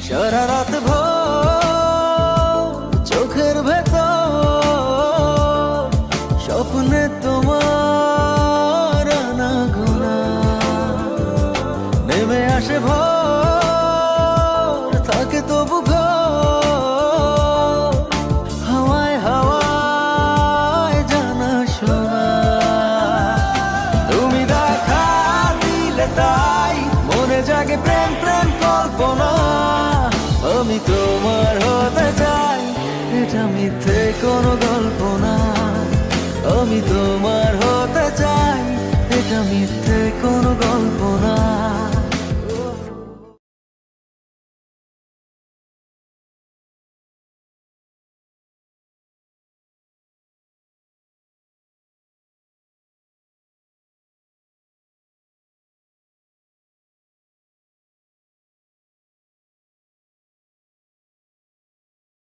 সারা রাত ভোর চোখের ভেতর স্বপ্নে তোমার আনাগোনা নেমে আসে ভোর থাকে তবু ঘোর হাওয়ায় হাওয়ায় জানা শোনা তুমি দেখা দিলে তাই মনে জাগে প্রেম প্রেম কল্পনা আমি তোমার হতে চাই এটা মিথ্যে কোনো গল্প না আমি তোমার হতে চাই এটা মিথ্যে কোনো গল্প না